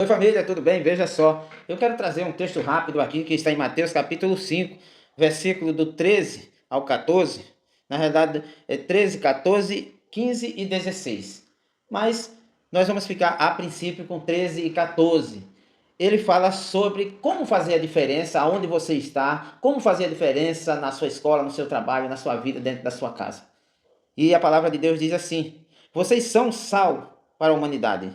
Oi família, tudo bem? Veja só, eu quero trazer um texto rápido aqui que está em Mateus capítulo 5, versículo do 13 ao 14. Na realidade é 13, 14, 15 e 16. Mas nós vamos ficar a princípio com 13 e 14. Ele fala sobre como fazer a diferença aonde você está, como fazer a diferença na sua escola, no seu trabalho, na sua vida, dentro da sua casa. E a palavra de Deus diz assim: vocês são sal para a humanidade,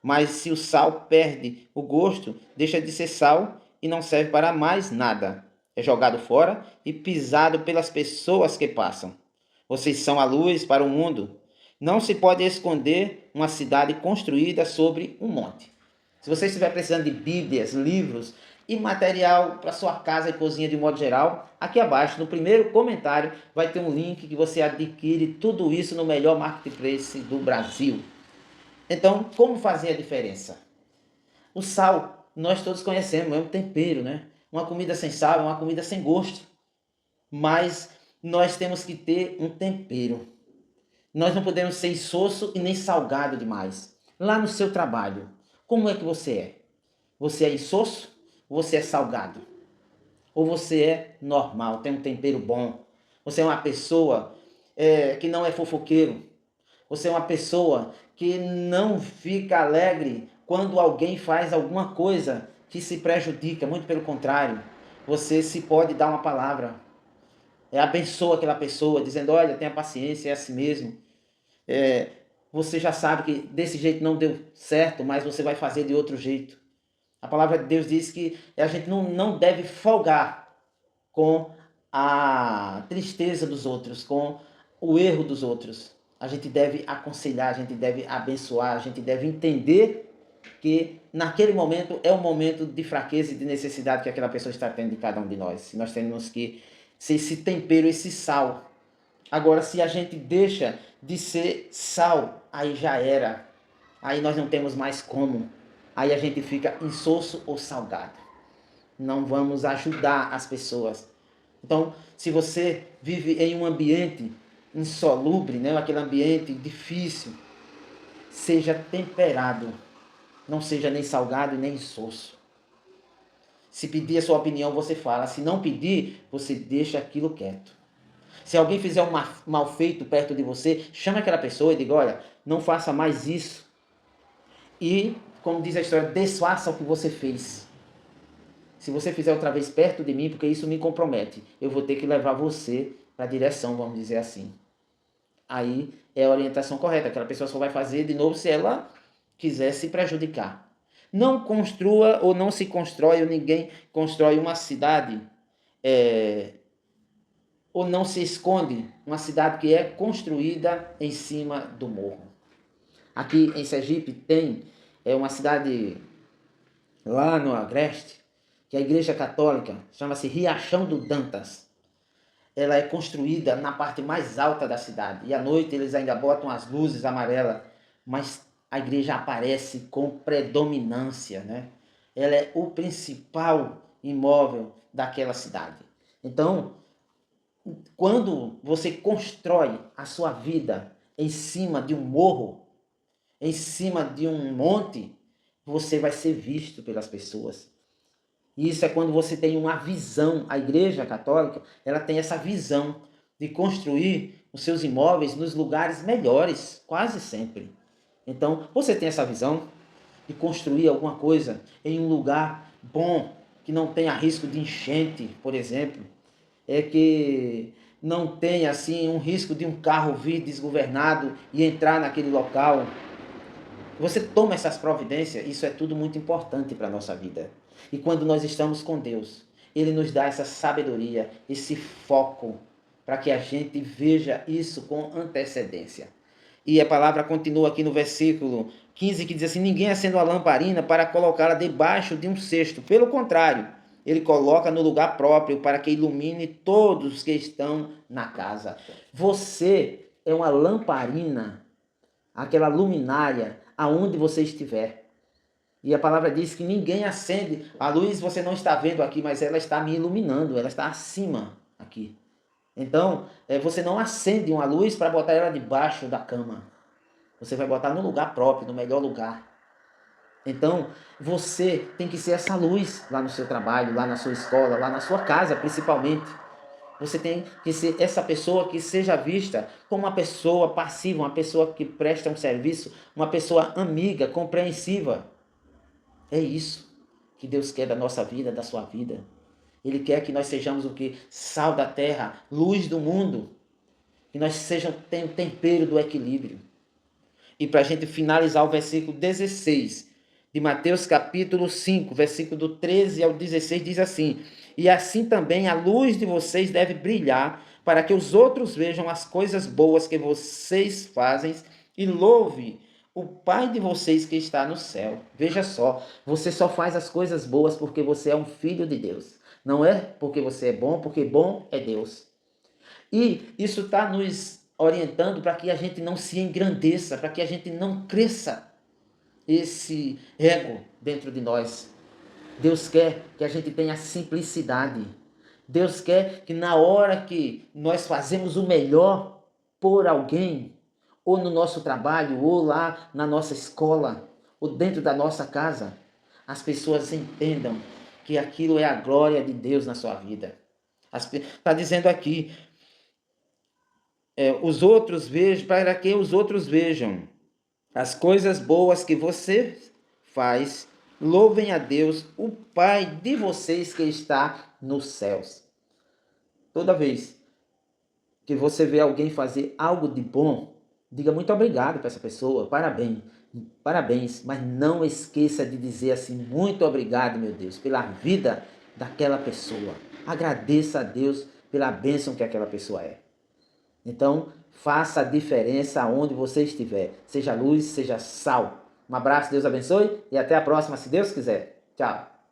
mas se o sal perde o gosto, deixa de ser sal e não serve para mais nada. É jogado fora e pisado pelas pessoas que passam. Vocês são a luz para o mundo. Não se pode esconder uma cidade construída sobre um monte. Se você estiver precisando de bíblias, livros e material para sua casa e cozinha de modo geral, aqui abaixo no primeiro comentário vai ter um link que você adquire tudo isso no melhor marketplace do Brasil. Então, como fazer a diferença? O sal, nós todos conhecemos, é um tempero, né? Uma comida sem sal é uma comida sem gosto. Mas nós temos que ter um tempero. Nós não podemos ser insosso e nem salgado demais. Lá no seu trabalho, como é que você é? Você é insosso ou você é salgado? Ou você é normal, tem um tempero bom? Você é uma pessoa que não é fofoqueiro? Você é uma pessoa que não fica alegre quando alguém faz alguma coisa que se prejudica? Muito pelo contrário, você se pode dar uma palavra, abençoa aquela pessoa, dizendo: olha, tenha paciência, é assim mesmo. Você já sabe que desse jeito não deu certo, mas você vai fazer de outro jeito. A palavra de Deus diz que a gente não deve folgar com a tristeza dos outros, com o erro dos outros. A gente deve aconselhar, a gente deve abençoar, a gente deve entender que naquele momento é um momento de fraqueza e de necessidade que aquela pessoa está tendo de cada um de nós. Nós temos que ser esse tempero, esse sal. Agora, se a gente deixa de ser sal, aí já era. Aí nós não temos mais como. Aí a gente fica insosso ou salgado. Não vamos ajudar as pessoas. Então, se você vive em um ambiente insalubre, né, aquele ambiente difícil, seja temperado. Não seja nem salgado e nem insosso. Se pedir a sua opinião, você fala. Se não pedir, você deixa aquilo quieto. Se alguém fizer um mal feito perto de você, chama aquela pessoa e diga: olha, não faça mais isso. E, como diz a história, desfaça o que você fez. Se você fizer outra vez perto de mim, porque isso me compromete, eu vou ter que levar você para a direção, vamos dizer assim. Aí é a orientação correta. Aquela pessoa só vai fazer de novo se ela quiser se prejudicar. Não construa ou não se constrói, ou ninguém constrói uma cidade, ou não se esconde uma cidade que é construída em cima do morro. Aqui em Sergipe tem uma cidade lá no Agreste, que é a igreja católica, chama-se Riachão do Dantas. Ela é construída na parte mais alta da cidade. E à noite eles ainda botam as luzes amarelas, mas a igreja aparece com predominância, né? Ela é o principal imóvel daquela cidade. Então, quando você constrói a sua vida em cima de um morro, em cima de um monte, você vai ser visto pelas pessoas. E isso é quando você tem uma visão. A Igreja Católica, ela tem essa visão de construir os seus imóveis nos lugares melhores, quase sempre. Então, você tem essa visão de construir alguma coisa em um lugar bom, que não tenha risco de enchente, por exemplo, que não tenha assim um risco de um carro vir desgovernado e entrar naquele local. Você toma essas providências, isso é tudo muito importante para a nossa vida. E quando nós estamos com Deus, Ele nos dá essa sabedoria, esse foco, para que a gente veja isso com antecedência. E a palavra continua aqui no versículo 15, que diz assim: ninguém acende uma lamparina para colocá-la debaixo de um cesto. Pelo contrário, ele coloca no lugar próprio para que ilumine todos que estão na casa. Você é uma lamparina, aquela luminária, aonde você estiver. E a palavra diz que ninguém acende. A luz você não está vendo aqui, mas ela está me iluminando, ela está acima aqui. Então, você não acende uma luz para botar ela debaixo da cama. Você vai botar no lugar próprio, no melhor lugar. Então, você tem que ser essa luz lá no seu trabalho, lá na sua escola, lá na sua casa, principalmente. Você tem que ser essa pessoa que seja vista como uma pessoa passiva, uma pessoa que presta um serviço, uma pessoa amiga, compreensiva. É isso que Deus quer da nossa vida, da sua vida. Ele quer que nós sejamos o que? Sal da terra, luz do mundo. Que nós sejamos o tempero do equilíbrio. E para a gente finalizar o versículo 16 de Mateus capítulo 5, versículo do 13 ao 16, diz assim: E assim também a luz de vocês deve brilhar, para que os outros vejam as coisas boas que vocês fazem e louve o Pai de vocês que está no céu. Veja só, você só faz as coisas boas porque você é um filho de Deus. Não é porque você é bom, porque bom é Deus. E isso está nos orientando para que a gente não se engrandeça, para que a gente não cresça esse ego dentro de nós. Deus quer que a gente tenha simplicidade. Deus quer que na hora que nós fazemos o melhor por alguém, ou no nosso trabalho, ou lá na nossa escola, ou dentro da nossa casa, as pessoas entendam que aquilo é a glória de Deus na sua vida. Está dizendo aqui, os outros vejam, para que os outros vejam as coisas boas que você faz, louvem a Deus, o Pai de vocês que está nos céus. Toda vez que você vê alguém fazer algo de bom, diga muito obrigado para essa pessoa, parabéns, parabéns, mas não esqueça de dizer assim, muito obrigado, meu Deus, pela vida daquela pessoa. Agradeça a Deus pela bênção que aquela pessoa é. Então, faça a diferença onde você estiver. Seja luz, seja sal. Um abraço, Deus abençoe e até a próxima, se Deus quiser. Tchau.